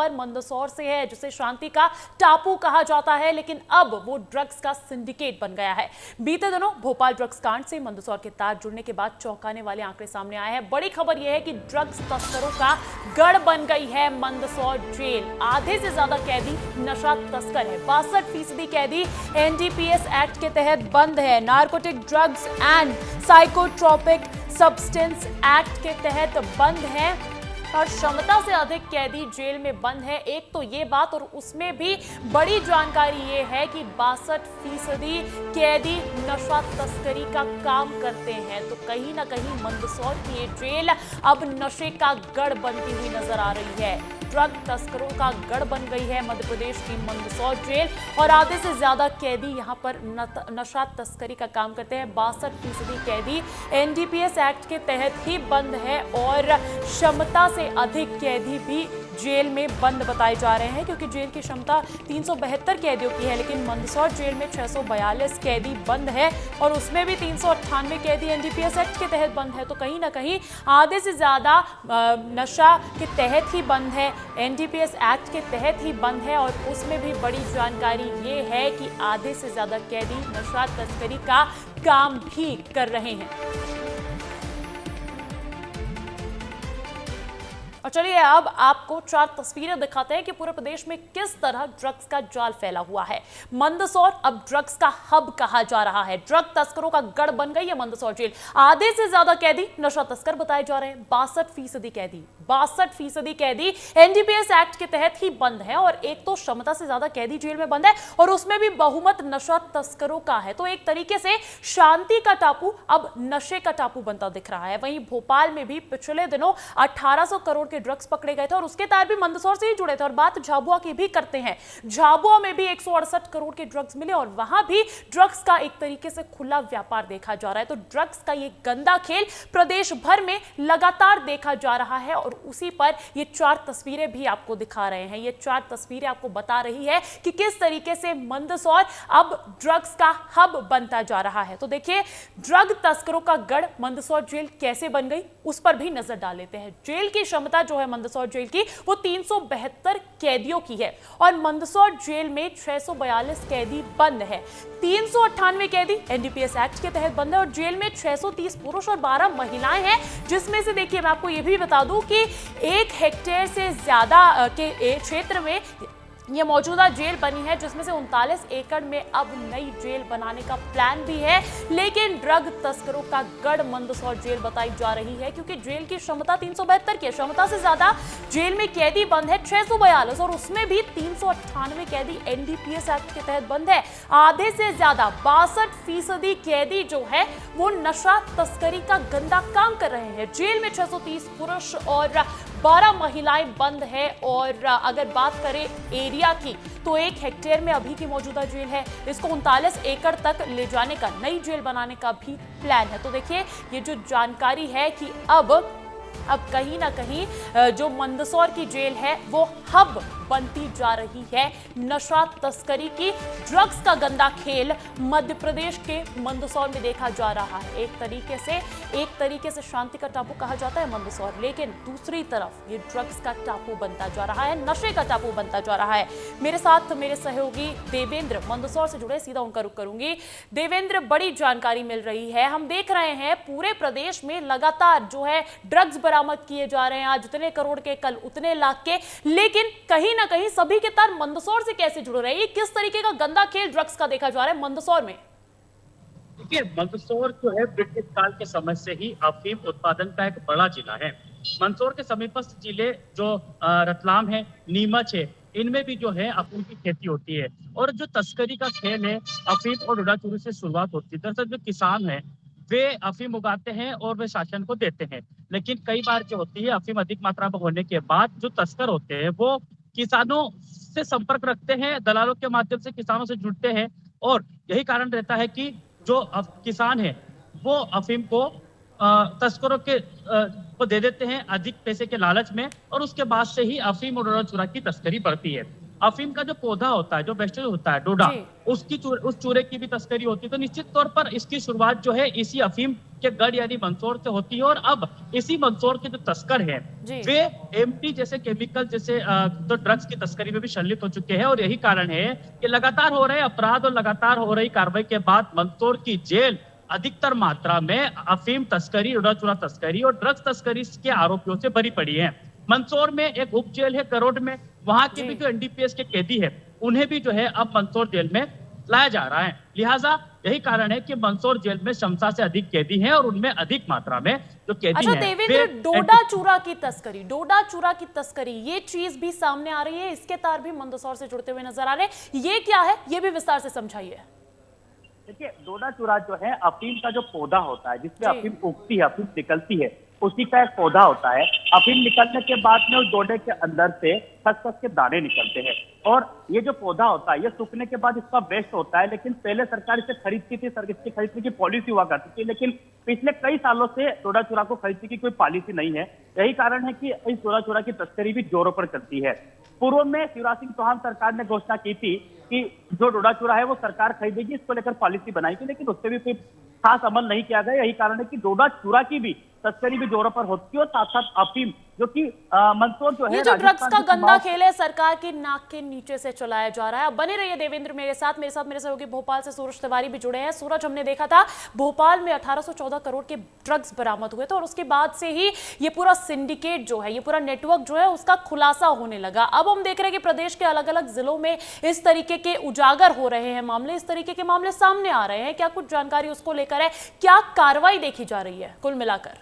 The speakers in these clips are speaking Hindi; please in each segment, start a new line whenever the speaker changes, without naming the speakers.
खबर मंदसौर से है, जिसे शांति का टापू कहा जाता है, लेकिन अब वो ड्रग्स का सिंडिकेट बन गया है। बीते दिनों भोपाल ड्रग्स कांड से मंदसौर के तार जुड़ने के बाद चौंकाने वाले आंकड़े सामने आए हैं। बड़ी खबर यह है कि ड्रग्स तस्करों का गढ़ बन गई है मंदसौर जेल। आधे से ज्यादा कैदी नशा तस्कर है। 62% कैदी एनडीपीएस एक्ट के तहत बंद है। Narcotic drugs and psychotropic substance act के तहत बंद है और क्षमता से अधिक कैदी जेल में बंद है। एक तो ये बात, और उसमें भी बड़ी जानकारी ये है कि 62% कैदी नशा तस्करी का काम करते हैं। तो कहीं ना कहीं मंदसौर की ये जेल अब नशे का गढ़ बनती हुई नजर आ रही है। ड्रग तस्करों का गढ़ बन गई है मध्य प्रदेश की मंदसौर जेल और आधे से ज्यादा कैदी यहां पर नशा तस्करी का काम करते हैं। 62% कैदी एनडीपीएस एक्ट के तहत ही बंद है और क्षमता से अधिक कैदी भी जेल में बंद बताए जा रहे हैं, क्योंकि जेल की क्षमता 372 कैदियों की है, लेकिन मंदसौर जेल में 642 कैदी बंद है और उसमें भी 398 कैदी एनडीपीएस एक्ट के तहत बंद है। तो कहीं ना कहीं आधे से ज्यादा नशा के तहत ही बंद है, एनडीपीएस एक्ट के तहत ही बंद है और उसमें भी बड़ी जानकारी ये है कि आधे से ज्यादा कैदी नशा तस्करी का काम भी कर रहे हैं। और चलिए अब आपको 4 तस्वीरें दिखाते हैं कि पूरे प्रदेश में किस तरह ड्रग्स का जाल फैला हुआ है। मंदसौर अब ड्रग्स का हब कहा जा रहा है। ड्रग तस्करों का गढ़ बन गई है मंदसौर जेल। आधे से ज्यादा कैदी नशा तस्कर बताए जा रहे हैं। 62% कैदी एनडीपीएस एक्ट के तहत ही बंद है और एक तो क्षमता से ज्यादा कैदी जेल में बंद है और उसमें भी बहुमत नशा तस्करों का है। तो एक तरीके से शांति का टापू अब नशे का टापू बनता दिख रहा है। वहीं भोपाल में भी पिछले दिनों 1800 करोड़ के ड्रग्स पकड़े गए थे और उसके तार भी मंदसौर से ही जुड़े थे। और बात झाबुआ की भी करते हैं। झाबुआ में भी 168 करोड़ के ड्रग्स मिले और वहां भी ड्रग्स का एक तरीके से खुला व्यापार देखा जा रहा है। तो ड्रग्स का ये गंदा खेल प्रदेश भर में लगातार देखा जा रहा है और उसी पर ये 4 तस्वीरें भी आपको दिखा रहे हैं। ये 4 तस्वीरें आपको बता रही है कि किस तरीके से मंदसौर अब ड्रग्स का हब बनता जा रहा है। तो देखिए, ड्रग तस्करों का गढ़ मंदसौर जेल कैसे बन गई, उस पर भी नजर डाल लेते हैं। जेल की क्षमता जो है मंदसौर जेल की वो 372 कैदियों की है और मंदसौर जेल में 642 कैदी बंद है। 398 कैदी एनडीपीएस एक्ट के तहत बंद है और जेल में 630 पुरुष और 12 महिलाएं हैं, जिसमें से देखिए मैं आपको यह भी बता दूं कि 1 हेक्टेयर से ज्यादा के क्षेत्र में ये मौजूदा जेल बनी है, जिसमें से 39 एकड़ में अब नई जेल बनाने का प्लान भी है। लेकिन ड्रग तस्करों का गढ़ मंदसौर जेल बताई जा रही है, क्योंकि जेल की क्षमता 372 की है। क्षमता से ज्यादा जेल में कैदी बंद है 642 और उसमें भी 398 कैदी एनडीपीएस एक्ट के तहत बंद है। आधे से ज्यादा 62% कैदी जो है वो नशा तस्करी का गंदा काम कर रहे हैं। जेल में 630 पुरुष और 12 महिलाएं बंद है और अगर बात करें एरिया की तो 1 हेक्टेयर में अभी की मौजूदा जेल है, इसको 39 एकड़ तक ले जाने का, नई जेल बनाने का भी प्लान है। तो देखिए, ये जो जानकारी है कि अब कहीं ना कहीं जो मंदसौर की जेल है वो हब बनती जा रही है नशा तस्करी की। ड्रग्स का गंदा खेल मध्य प्रदेश के मंदसौर में देखा जा रहा है। एक तरीके से शांति का टापू कहा जाता है मंदसौर, लेकिन दूसरी तरफ ये ड्रग्स का टापू बनता जा रहा है, नशे का टापू बनता जा रहा है। मेरे साथ मेरे सहयोगी देवेंद्र मंदसौर से जुड़े, सीधा उनका रुख करूंगी। देवेंद्र, बड़ी जानकारी मिल रही है। हम देख रहे हैं पूरे प्रदेश में लगातार जो है ड्रग्स बरामद किए जा रहे हैं। आज उतने करोड़ के, कल उतने लाख के, लेकिन कहीं ना कहीं सभी के तार मंदसौर से कैसे जुड़ रहे हैं? ये किस तरीके का गंदा खेल ड्रग्स का देखा जा रहा है मंदसौर में?
देखिए, मंदसौर जो है ब्रिटिश काल के समय से ही अफीम उत्पादन का एक बड़ा जिला है। मंदसौर के समीपस्थ जिले जो रतलाम है, नीमच है, इनमें भी जो है अफीम की खेती होती है और जो तस्करी का खेल है अफीम और डोडा चूरी से शुरुआत होती है। दरअसल जो किसान है वे अफीम उगाते हैं और वे शासन को देते हैं, लेकिन कई बार जो होती है अफीम अधिक मात्रा में होने के बाद जो तस्कर होते हैं वो किसानों से संपर्क रखते हैं, दलालों के माध्यम से किसानों से जुड़ते हैं और यही कारण रहता है कि जो किसान है वो अफीम को तस्करों के को दे देते हैं अधिक पैसे के लालच में और उसके बाद से ही अफीम और डोडा चूरा की तस्करी बढ़ती है। अफीम का जो पौधा होता है, जो वेजिटेबल होता है डोडा,
जी।
उस चूरे की भी तस्करी होती है। तो निश्चित तौर पर इसकी शुरुआत जो है इसी अफीम के गढ़ यानी मंदसौर से होती है, और अब इसी मंदसौर के जो तस्कर हैं
जी।
वे एमटी जैसे केमिकल जैसे तो ड्रग्स की तस्करी में भी संलिप्त हो चुके हैं। और यही कारण है कि लगातार हो रहे अपराध और लगातार हो रही कार्रवाई के बाद मंदसौर की जेल अधिकतर मात्रा में अफीम तस्करी, डोडा चूरा तस्करी और ड्रग्स तस्करी के आरोपियों से भरी पड़ी है। मंदसौर में एक उप जेल है करोड़ में, वहां के भी जो एनडीपीएस के कैदी है उन्हें भी जो है अब मंदसौर जेल में लाया जा रहा है। लिहाजा यही कारण है कि मंदसौर जेल में क्षमता से अधिक कैदी हैं और उनमें अधिक मात्रा में जो कैदी
अच्छा
हैं
देवेंद्र, डोडा चूरा की तस्करी ये चीज भी सामने आ रही है, इसके तार भी मंदसौर से जुड़ते हुए नजर आ रहे हैं। ये क्या है, ये भी विस्तार से समझाइए।
देखिए, डोडा चूरा जो है अफीम का जो पौधा होता है, जिसमें अफीम उगती है, अफीम निकलती है, उसी का एक पौधा होता है। अफीम निकलने के बाद में उस डोडे के अंदर से खसखस के दाने निकलते हैं, और ये जो पौधा होता है ये सूखने के बाद इसका वेस्ट होता है। लेकिन पहले सरकार इसे खरीदती थी, इसकी खरीदने की पॉलिसी हुआ करती थी, लेकिन पिछले कई सालों से डोडा चूरा को खरीदने की कोई पॉलिसी नहीं है। यही कारण है कि इस डोडा चूरा की तस्करी भी जोरों पर चलती है। पूर्व में शिवराज सिंह चौहान सरकार ने घोषणा की थी कि जो डोडा चूरा है वो सरकार खरीदेगी, इसको लेकर पॉलिसी बनाई थी, लेकिन उससे भी कोई खास अमल नहीं किया गया। यही कारण है कि डोडा चूरा की भी तस्करी भी जोरों पर होती है, और साथ साथ अफीम जो कि मंदसौर जो है,
ये जो ड्रग्स का गंदा खेल है सरकार की नाक के नीचे से चलाया जा रहा है। अब बने रहिए देवेंद्र मेरे साथ मेरे सहयोगी भोपाल से सूरज तिवारी भी जुड़े हैं। सूरज, हमने देखा था भोपाल में 1814 करोड़ के ड्रग्स बरामद हुए थे, और उसके बाद से ही ये पूरा सिंडिकेट जो है, ये पूरा नेटवर्क जो है उसका खुलासा होने लगा। अब हम देख रहे हैं कि प्रदेश के अलग अलग जिलों में इस तरीके के उजागर हो रहे हैं मामले, इस तरीके के मामले सामने आ रहे हैं। क्या कुछ जानकारी उसको लेकर है, क्या कार्रवाई देखी जा रही है कुल मिलाकर?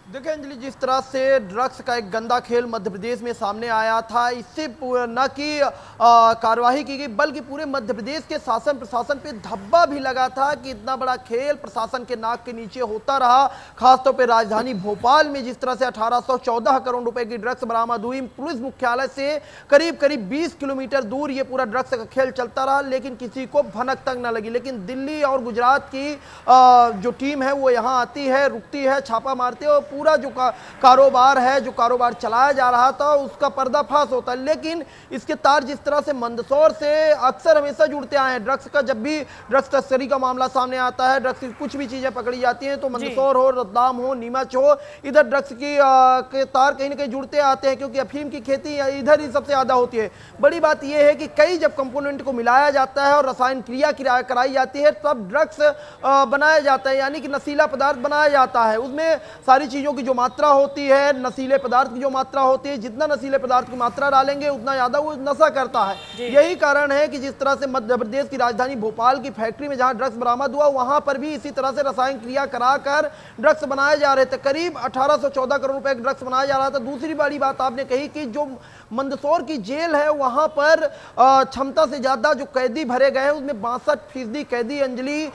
देखिए अंजलि, जिस तरह से ड्रग्स का एक गंदा खेल मध्य प्रदेश में सामने आया था, इससे न कि कार्रवाई की गई बल्कि पूरे मध्य प्रदेश के शासन प्रशासन पे धब्बा भी लगा था कि इतना बड़ा खेल प्रशासन के नाक के नीचे होता रहा। खासतौर पे राजधानी भोपाल में जिस तरह से 1814 करोड़ रुपए की ड्रग्स बरामद हुई, पुलिस मुख्यालय से करीब करीब 20 किलोमीटर दूर ये पूरा ड्रग्स का खेल चलता रहा, लेकिन किसी को भनक तक न लगी। लेकिन दिल्ली और गुजरात की जो टीम है वो यहाँ आती है, रुकती है, छापा मारती है, और पूरा जो कारोबार है, जो कारोबार चलाया जा रहा था उसका पर्दाफाश होता है। लेकिन इसके तार जिस तरह से मंदसौर से अक्सर हमेशा जुड़ते आए हैं, ड्रग्स का जब भी ड्रग्स तस्करी का मामला सामने आता है, ड्रग्स की कुछ भी चीजें पकड़ी जाती हैं तो मंदसौर हो, रतलाम हो, नीमच हो, इधर ड्रग्स की के तार कहीं ना कहीं जुड़ते आते हैं, क्योंकि अफीम की खेती इधर ही सबसे ज्यादा होती है। बड़ी बात यह है कि कई जब कंपोनेंट को मिलाया जाता है और रसायन क्रिया कराई जाती है तब ड्रग्स बनाया जाता है, यानी कि नशीला पदार्थ बनाया जाता है। उसमें सारी चीजों की जो मात्रा होती है, नशीले पदार्थ की जो मात्रा होती है, जितना नशीले पदार्थ की मात्रा डालेंगे उतना ज्यादा वो नशा करता है। यही कारण है कि जिस तरह से मध्य प्रदेश की राजधानी भोपाल की फैक्ट्री में जहां ड्रग्स बरामद हुआ, वहां पर भी इसी तरह से रसायन क्रिया कराकर ड्रग्स बनाए जा रहे थे। करीब 1814 करोड़ रुपए का ड्रग्स बनाया जा रहा था। दूसरी बड़ी बात आपने कही कि जो मंदसौर की जेल है वहां पर क्षमता से ज्यादा जो कैदी भरे गए हैं, उसमें 62% कैदी अंजलि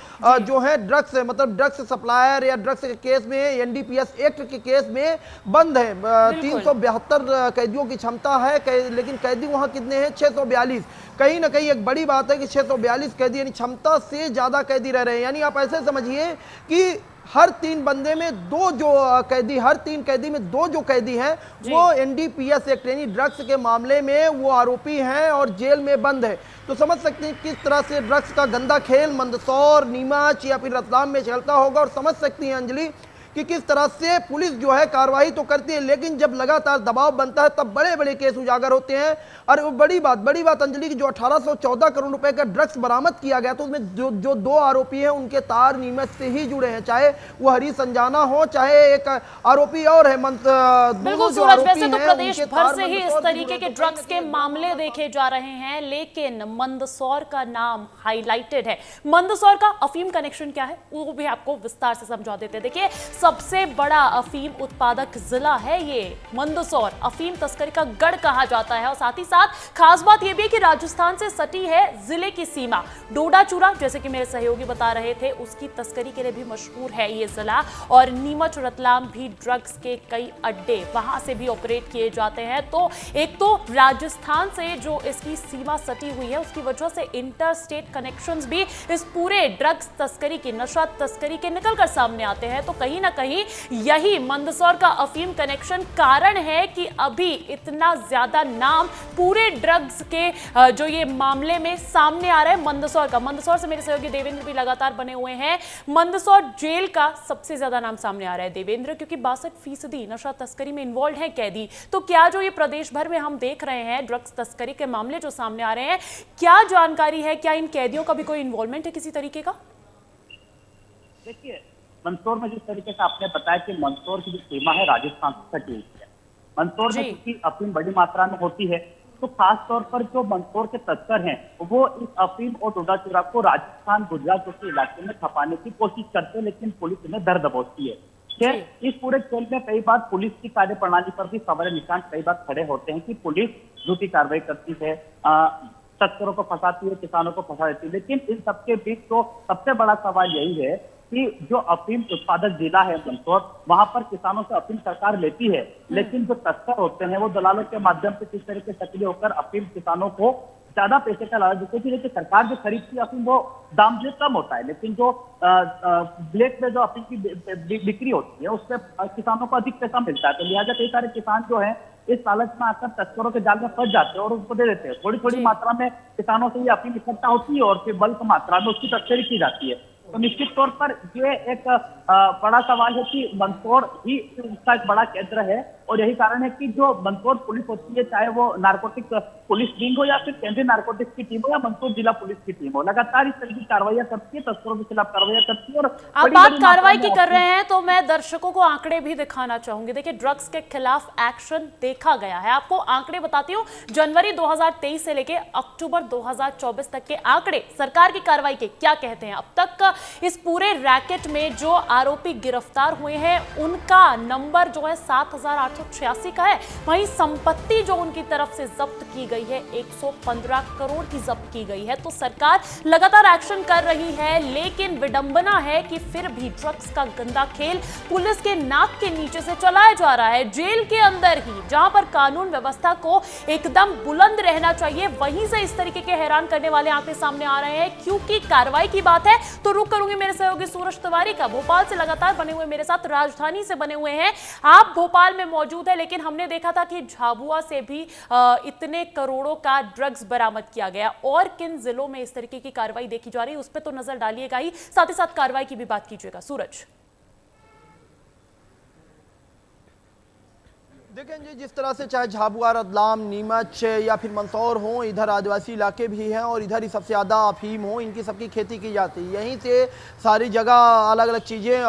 जो है ड्रग्स मतलब ड्रग्स सप्लायर या ड्रग्स के केस में, एनडीपीएस एक्ट के केस में बंद है। 372 कैदियों की क्षमता है, लेकिन कैदी वहां कितने हैं? 642। कहीं ना कहीं एक बड़ी बात है कि 642 कैदी यानी क्षमता से ज्यादा कैदी रह रहे हैं। यानी आप ऐसे समझिए कि हर 3 बंदे में 2 जो कैदी, हर 3 कैदी में 2 जो कैदी हैं वो एनडीपीएस एक्ट यानी ड्रग्स के मामले में वो आरोपी हैं और जेल में बंद है। तो समझ सकते हैं किस तरह से ड्रग्स का गंदा खेल मंदसौर, नीमच या फिर रतलाम में चलता होगा, और समझ सकती हैं अंजलि कि किस तरह से पुलिस जो है कार्रवाई तो करती है, लेकिन जब लगातार दबाव बनता है तब बड़े बड़े केस उजागर होते हैं। और वो बड़ी बात अंजलि की जो 1814 करोड़ रुपए का ड्रग्स बरामद किया गया तो उसमें जो 2 आरोपी हैं उनके तार नीमच से ही जुड़े हैं, चाहे वो हरी संजाना हो, चाहे एक आरोपी और है।
बिल्कुल सूरज, वैसे तो प्रदेश भर से ही इस तरीके के ड्रग्स के मामले देखे जा रहे हैं, लेकिन मंदसौर का नाम हाईलाइटेड है। मंदसौर का अफीम कनेक्शन क्या है वो भी आपको विस्तार से समझा देते हैं। देखिए, सबसे बड़ा अफीम उत्पादक जिला है ये मंदसौर, अफीम तस्करी का गढ़ कहा जाता है। और साथ ही साथ खास बात यह भी है कि राजस्थान से सटी है जिले की सीमा। डोडा चूरा, जैसे कि मेरे सहयोगी बता रहे थे, उसकी तस्करी के लिए भी मशहूर है ये जिला। और नीमच रतलाम भी ड्रग्स के कई अड्डे वहां से भी ऑपरेट किए जाते हैं। तो एक तो राजस्थान से जो इसकी सीमा सटी हुई है उसकी वजह से इंटर स्टेट कनेक्शंस भी इस पूरे ड्रग्स तस्करी की, नशा तस्करी के निकल कर सामने आते हैं। तो कहीं ना कहीं यही मंदसौर का अफीम कनेक्शन कारण है कि अभी इतना ज्यादा नाम पूरे ड्रग्स के जो ये मामले में सामने आ रहा है मंदसौर का। मंदसौर से मेरे सहयोगी देवेंद्र भी लगातार बने हुए हैं। मंदसौर जेल का सबसे ज्यादा नाम सामने आ रहा है देवेंद्र, क्योंकि 62% नशा तस्करी में इन्वॉल्व है कैदी। तो क्या जो ये प्रदेश भर में हम देख रहे हैं ड्रग्स तस्करी के मामले जो सामने आ रहे हैं, क्या जानकारी है, क्या इन कैदियों का भी कोई इन्वॉल्वमेंट है किसी तरीके का?
देखिए, मंदसौर में जिस तरीके से आपने बताया कि मंदसौर की जो सीमा है राजस्थान से सटी हुई है, मंदसौर में क्योंकि अफीम बड़ी मात्रा में होती है तो खास तौर पर जो मंदसौर के तस्कर हैं वो इस अफीम और डोडा चूरा को राजस्थान गुजरात जैसे इलाके में छपाने की कोशिश करते हैं, लेकिन पुलिस इन्हें दर दबोचती है। खैर इस पूरे खेल में कई बार पुलिस की कार्यप्रणाली पर भी सवाल निशान कई बार खड़े होते हैं कि पुलिस झूठी कार्रवाई करती है, तस्करों को फंसाती है, किसानों को फंसा देती है। लेकिन इन सबके बीच तो सबसे बड़ा सवाल यही है कि जो अफीम उत्पादक जिला है मंदसौर, वहां पर किसानों से अफीम सरकार लेती है, लेकिन जो तस्कर होते हैं वो दलालों के माध्यम से किस तरह से सक्रिय होकर अफीम किसानों को ज्यादा पैसे का लालच देती है। लेकिन सरकार जो खरीदती है अफीम वो दाम से कम होता है, लेकिन जो ब्लैक में जो अफीम की बिक्री होती है उससे किसानों को अधिक पैसा मिलता है। तो लिहाजा कई सारे किसान जो है इस लालच में आकर तस्करों के जाल में फंस जाते हैं और उनको दे देते हैं। थोड़ी थोड़ी मात्रा में किसानों से ये अफीम इकट्ठा होती है और फिर बल्क मात्रा में उसकी तस्करी की जाती है। तो निश्चित तौर पर ये एक बड़ा सवाल है कि मंदसौर ही उसका एक बड़ा केंद्र है और यही कारण है कि जो मंदसौर पुलिस होती है, चाहे वो नारकोटिक पुलिस विंग हो या फिर केंद्रीय नारकोटिक्स की टीम हो या मंदसौर जिला पुलिस की टीम हो, लगातार इस तरह की कार्रवाइयां करती है, तस्करों के खिलाफ कार्रवाइयां करती है। और
आप बात कार्रवाई की कर रहे हैं तो मैं दर्शकों को आंकड़े भी दिखाना चाहूंगी। देखिए, ड्रग्स के खिलाफ एक्शन देखा गया है। आपको आंकड़े बताती हूँ, जनवरी 2023 से लेके अक्टूबर 2024 तक के आंकड़े सरकार की कार्रवाई के क्या कहते हैं। अब तक इस पूरे रैकेट में जो आरोपी गिरफ्तार हुए हैं उनका नंबर जो है 7,886 का है। वहीं संपत्ति जो उनकी तरफ से जब्त की गई है 115 करोड़ की जब्त की गई है। तो सरकार लगातार एक्शन कर रही है, लेकिन विडंबना है कि फिर भी ड्रग्स का गंदा खेल पुलिस के नाक के नीचे से चलाया जा रहा है। जेल के अंदर ही जहां पर कानून व्यवस्था को एकदम बुलंद रहना चाहिए, वहीं से इस तरीके के हैरान करने वाले आंकड़े सामने आ रहे हैं। क्योंकि कार्रवाई की बात है तो रुक करूंगी मेरे सहयोगी सूरज तिवारी का। भोपाल से लगातार बने हुए मेरे साथ, राजधानी से बने हुए हैं। आप भोपाल में मौजूद है, लेकिन हमने देखा था कि झाबुआ से भी इतने करोड़ों का ड्रग्स बरामद किया गया। और किन जिलों में इस तरीके की कार्रवाई देखी जा रही है उस पर तो नजर डालिएगा ही, साथ ही साथ कार्रवाई की भी बात कीजिएगा। सूरज,
देखें जी, जिस तरह से चाहे झाबुआ, रतलाम, नीमच या फिर मंदसौर हो, इधर आदिवासी इलाके भी हैं और इधर ही सबसे ज़्यादा अफीम हो, इनकी सबकी खेती की जाती है। यहीं से सारी जगह अलग अलग चीज़ें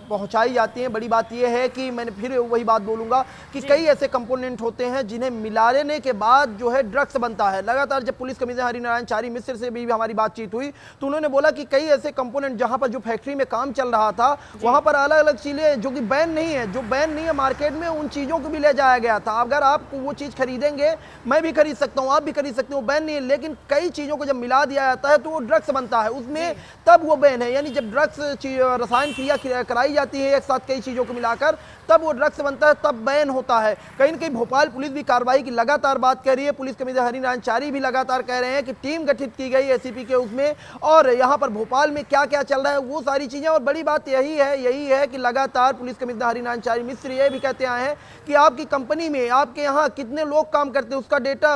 पहुंचाई जाती हैं। बड़ी बात यह है कि मैंने फिर वही बात बोलूँगा कि कई ऐसे कंपोनेंट होते हैं जिन्हें मिलाने के बाद जो है ड्रग्स बनता है। लगातार जब पुलिस कमिश्नर हरिनारायण चारी मिश्र से भी हमारी बातचीत हुई तो उन्होंने बोला कि कई ऐसे कंपोनेंट जहाँ पर जो फैक्ट्री में काम चल रहा था वहाँ पर अलग अलग चीज़ें जो कि बैन नहीं है, जो बैन नहीं है मार्केट में, उन चीज़ों को ले जाया गया था। अगर आप वो चीज खरीदेंगे, मैं भी खरीद सकता हूं, आप भी खरीद सकते हो, बैन नहीं है। लेकिन कई चीजों को जब मिला दिया जाता है तो वो ड्रग्स बनता है उसमें, तब वो बैन है। यानी जब ड्रग्स रसायन क्रिया कराई जाती है एक साथ कई चीजों को मिलाकर, तब वो ड्रग्स बनता है, तब बैन होता है। कहीं ना कहीं भोपाल पुलिस भी कार्रवाई की लगातार बात कर रही है। पुलिस कमिश्नर हरिनारायण चारी भी लगातार कह रहे हैं कि टीम गठित की गई एसीपी के उसमें, और यहाँ पर भोपाल में क्या क्या चल रहा है वो सारी चीजें। और बड़ी बात यही है कि लगातार पुलिस कमिश्नर हरिनारायण चारी मिश्र ये भी कहते आए हैं कि आपकी कंपनी में, आपके यहाँ कितने लोग काम करते हैं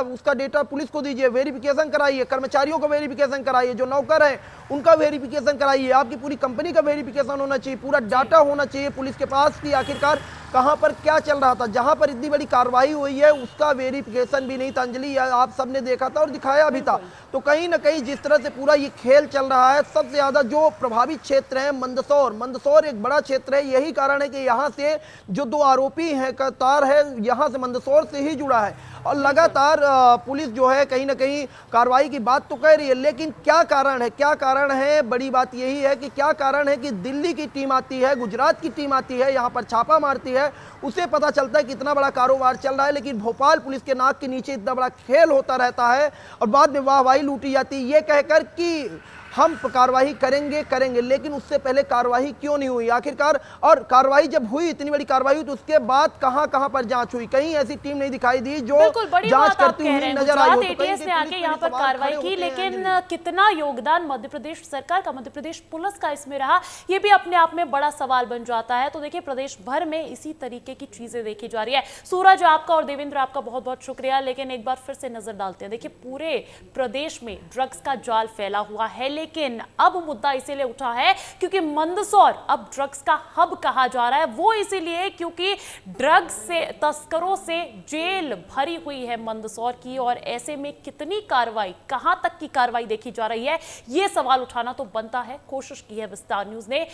उसका डेटा पुलिस को दीजिए, वेरिफिकेशन कराइए, कर्मचारियों का वेरिफिकेशन कराइए, जो नौकर हैं उनका वेरिफिकेशन कराइए, आपकी पूरी कंपनी का वेरिफिकेशन होना चाहिए, पूरा डाटा होना चाहिए पुलिस के पास कि आखिरकार कहां पर क्या चल रहा था। जहां पर इतनी बड़ी कार्रवाई हुई है उसका वेरिफिकेशन भी नहीं था अंजलि, आप सबने देखा था और दिखाया भी था। तो कहीं ना कहीं जिस तरह से पूरा ये खेल चल रहा है, सबसे ज्यादा जो प्रभावित क्षेत्र है मंदसौर एक बड़ा क्षेत्र है। यही कारण है कि यहाँ से जो 2 आरोपी हैं का तार है यहाँ से मंदसौर से ही जुड़ा है। और लगातार पुलिस जो है कहीं ना कहीं कार्रवाई की बात तो कह रही है, लेकिन क्या कारण है, बड़ी बात यही है कि क्या कारण है कि दिल्ली की टीम आती है, गुजरात की टीम आती है, यहाँ पर छापा मारती है, उसे पता चलता है कि इतना बड़ा कारोबार चल रहा है। लेकिन भोपाल पुलिस के नाक के नीचे इतना बड़ा खेल होता रहता है और बाद में वाहवाही लूटी जाती है ये कहकर कि हम कार्रवाई करेंगे, लेकिन उससे पहले कार्रवाई क्यों नहीं हुई आखिरकार? और कार्रवाई जब हुई, इतनी बड़ी कार्रवाई हुई, तो उसके बाद कहां पर जांच हुई? कहीं ऐसी टीम नहीं दिखाई दी जो
बिल्कुल बड़ी
जांच
बात आप
करती
कह
हुई
रहे हैं।
नजर आई हो।
गुजरात एटीएस ने आके यहाँ पर कार्रवाई की, लेकिन कितना योगदान मध्य प्रदेश सरकार का, मध्य प्रदेश पुलिस का इसमें रहा, ये भी अपने आप में बड़ा सवाल बन जाता है। तो देखिए, प्रदेश भर में इसी तरीके की चीजें देखी जा रही है। सूरज आपका और देवेंद्र आपका बहुत बहुत शुक्रिया। लेकिन एक बार फिर से नजर डालते हैं, देखिए पूरे प्रदेश में ड्रग्स का जाल फैला हुआ है, लेकिन अब मुद्दा इसीलिए उठा है क्योंकि मंदसौर अब ड्रग्स का हब कहा जा रहा है। वो इसीलिए क्योंकि ड्रग्स से तस्करों से जेल भरी हुई है मंदसौर की, और ऐसे में कितनी कार्रवाई, कहां तक की कार्रवाई देखी जा रही है, यह सवाल उठाना तो बनता है। कोशिश की है विस्तार न्यूज ने।